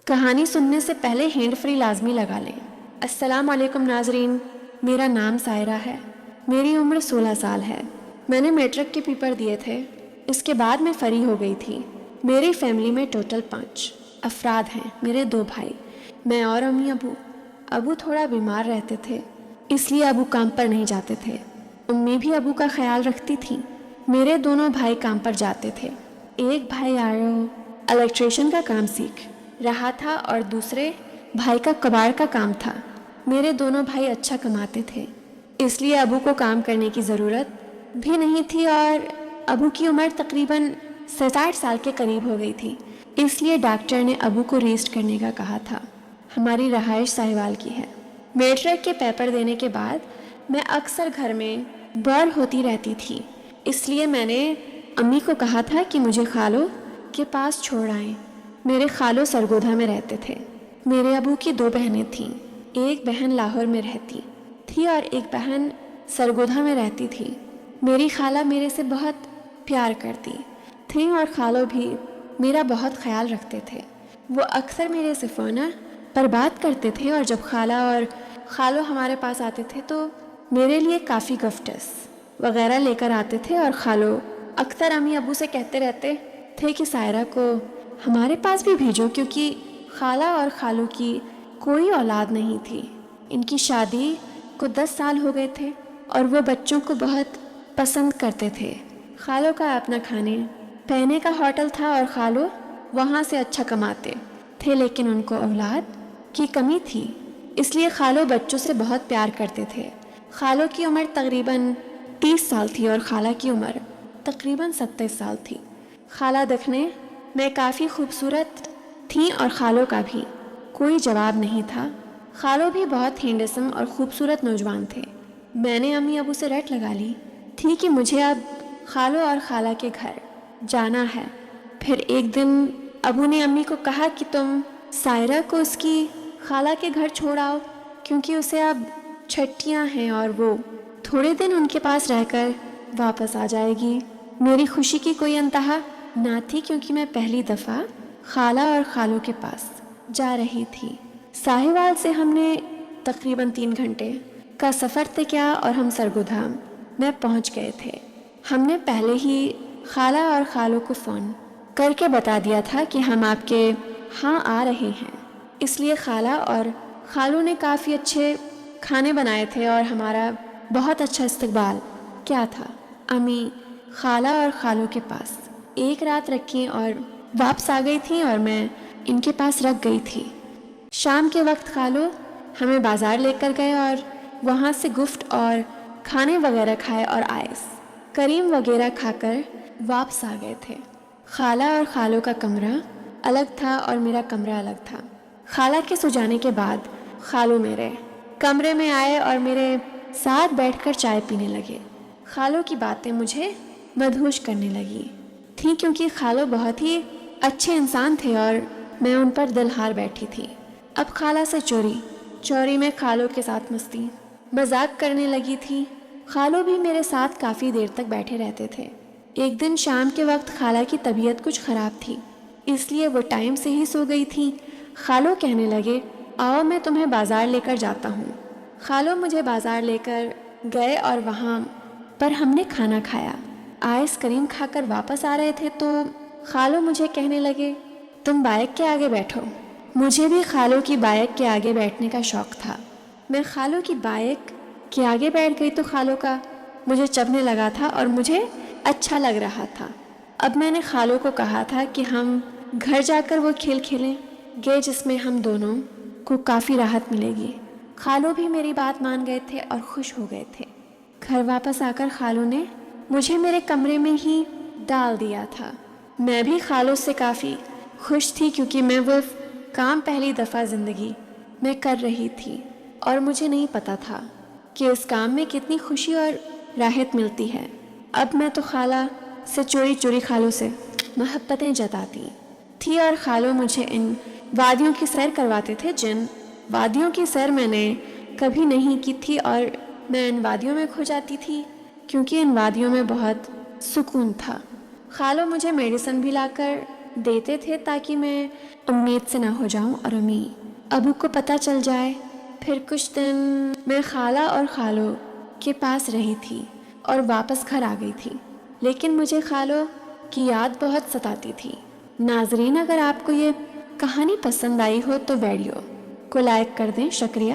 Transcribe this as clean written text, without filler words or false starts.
کہانی سننے سے پہلے ہینڈ فری لازمی لگا لیں۔ السلام علیکم ناظرین، میرا نام سائرہ ہے، میری عمر 16 سال ہے۔ میں نے میٹرک کے پیپر دیے تھے، اس کے بعد میں فری ہو گئی تھی۔ میری فیملی میں ٹوٹل 5 افراد ہیں، میرے 2 بھائی، میں اور امی ابو۔ ابو تھوڑا بیمار رہتے تھے، اس لیے ابو کام پر نہیں جاتے تھے۔ امی بھی ابو کا خیال رکھتی تھیں۔ میرے دونوں بھائی کام پر جاتے تھے۔ ایک بھائی الیکٹریشین کا کام سیکھ رہا تھا اور دوسرے بھائی کا کباڑ کا کام تھا۔ میرے دونوں بھائی اچھا کماتے تھے، اس لیے ابو کو کام کرنے کی ضرورت بھی نہیں تھی، اور ابو کی عمر تقریباً 60 سال کے قریب ہو گئی تھی، اس لیے ڈاکٹر نے ابو کو ریسٹ کرنے کا کہا تھا۔ ہماری رہائش ساہیوال کی ہے۔ میٹرک کے پیپر دینے کے بعد میں اکثر گھر میں بور ہوتی رہتی تھی، اس لیے میں نے امی کو کہا تھا کہ مجھے خالو کے پاس چھوڑ آئیں۔ میرے خالو سرگودھا میں رہتے تھے۔ میرے ابو کی 2 بہنیں تھیں، ایک بہن لاہور میں رہتی تھی اور ایک بہن سرگودھا میں رہتی تھی۔ میری خالہ میرے سے بہت پیار کرتی تھیں اور خالو بھی میرا بہت خیال رکھتے تھے۔ وہ اکثر میرے سے فون پر بات کرتے تھے، اور جب خالہ اور خالو ہمارے پاس آتے تھے تو میرے لیے کافی گفٹس وغیرہ لے کر آتے تھے، اور خالو اکثر امی ابو سے کہتے رہتے تھے کہ سائرہ کو ہمارے پاس بھی بھیجو، کیونکہ خالہ اور خالو کی کوئی اولاد نہیں تھی۔ ان کی شادی کو 10 سال ہو گئے تھے اور وہ بچوں کو بہت پسند کرتے تھے۔ خالو کا اپنا کھانے پینے کا ہوٹل تھا اور خالو وہاں سے اچھا کماتے تھے، لیکن ان کو اولاد کی کمی تھی، اس لیے خالو بچوں سے بہت پیار کرتے تھے۔ خالو کی عمر تقریباً 30 سال تھی اور خالہ کی عمر تقریباً 27 سال تھی۔ خالہ دیکھنے میں کافی خوبصورت تھیں اور خالو کا بھی کوئی جواب نہیں تھا۔ خالو بھی بہت ہینڈسم اور خوبصورت نوجوان تھے۔ میں نے امی ابو سے رٹ لگا لی تھی کہ مجھے اب خالو اور خالہ کے گھر جانا ہے۔ پھر ایک دن ابو نے امی کو کہا کہ تم سائرہ کو اس کی خالہ کے گھر چھوڑ آؤ، کیونکہ اسے اب چھٹیاں ہیں اور وہ تھوڑے دن ان کے پاس رہ کر واپس آ جائے گی۔ میری خوشی کی کوئی انتہا نہ تھی، کیونکہ میں پہلی دفعہ خالہ اور خالو کے پاس جا رہی تھی۔ ساہیوال سے ہم نے تقریباً 3 گھنٹے کا سفر طے کیا اور ہم سرگودھا میں پہنچ گئے تھے۔ ہم نے پہلے ہی خالہ اور خالو کو فون کر کے بتا دیا تھا کہ ہم آپ کے ہاں آ رہے ہیں، اس لیے خالہ اور خالو نے کافی اچھے کھانے بنائے تھے اور ہمارا بہت اچھا استقبال کیا تھا۔ امی خالہ اور خالو کے پاس ایک رات رکھی اور واپس آ گئی تھیں اور میں ان کے پاس رکھ گئی تھی۔ شام کے وقت خالو ہمیں بازار لے کر گئے اور وہاں سے گفٹ اور کھانے وغیرہ کھائے اور آئس کریم وغیرہ کھا کر واپس آ گئے تھے۔ خالہ اور خالو کا کمرہ الگ تھا اور میرا کمرہ الگ تھا۔ خالہ کے سو جانے کے بعد خالو میرے کمرے میں آئے اور میرے ساتھ بیٹھ کر چائے پینے لگے۔ خالو کی باتیں مجھے مدہوش کرنے لگی تھیں، کیونکہ خالو بہت ہی اچھے انسان تھے اور میں ان پر دل ہار بیٹھی تھی۔ اب خالہ سے چوری میں خالو کے ساتھ مستی مذاق کرنے لگی تھی۔ خالو بھی میرے ساتھ کافی دیر تک بیٹھے رہتے تھے۔ ایک دن شام کے وقت خالہ کی طبیعت کچھ خراب تھی، اس لیے وہ ٹائم سے ہی سو گئی تھی۔ خالو کہنے لگے، آؤ میں تمہیں بازار لے کر جاتا ہوں۔ خالو مجھے بازار لے کر گئے اور وہاں پر ہم نے کھانا کھایا۔ آئس کریم کھا کر واپس آ رہے تھے تو خالو مجھے کہنے لگے، تم بائک کے آگے بیٹھو۔ مجھے بھی خالو کی بائک کے آگے بیٹھنے کا شوق تھا۔ میں خالو کی بائک کے آگے بیٹھ گئی تو خالو کا مجھے چبھنے لگا تھا اور مجھے اچھا لگ رہا تھا۔ اب میں نے خالو کو کہا تھا کہ ہم گھر جا کر وہ کھیل کھیلیں گے جس میں ہم دونوں کو کافی راحت ملے گی۔ خالو بھی میری بات مان گئے تھے اور خوش ہو گئے تھے۔ گھر واپس آ کر خالو نے مجھے میرے کمرے میں ہی ڈال دیا تھا۔ میں بھی خالو سے کافی خوش تھی، کیونکہ میں وہ کام پہلی دفعہ زندگی میں کر رہی تھی اور مجھے نہیں پتا تھا کہ اس کام میں کتنی خوشی اور راحت ملتی ہے۔ اب میں تو خالہ سے چوری خالو سے محبتیں جتاتی تھی اور خالو مجھے ان وادیوں کی سیر کرواتے تھے جن وادیوں کی سیر میں نے کبھی نہیں کی تھی، اور میں ان وادیوں میں کھو جاتی تھی کیونکہ ان وادیوں میں بہت سکون تھا۔ خالو مجھے میڈیسن بھی لا کر دیتے تھے تاکہ میں امید سے نہ ہو جاؤں اور امی ابو کو پتہ چل جائے۔ پھر کچھ دن میں خالہ اور خالو کے پاس رہی تھی اور واپس گھر آ گئی تھی، لیکن مجھے خالو کی یاد بہت ستاتی تھی۔ ناظرین، اگر آپ کو یہ کہانی پسند آئی ہو تو ویڈیو کو لائک کر دیں، شکریہ۔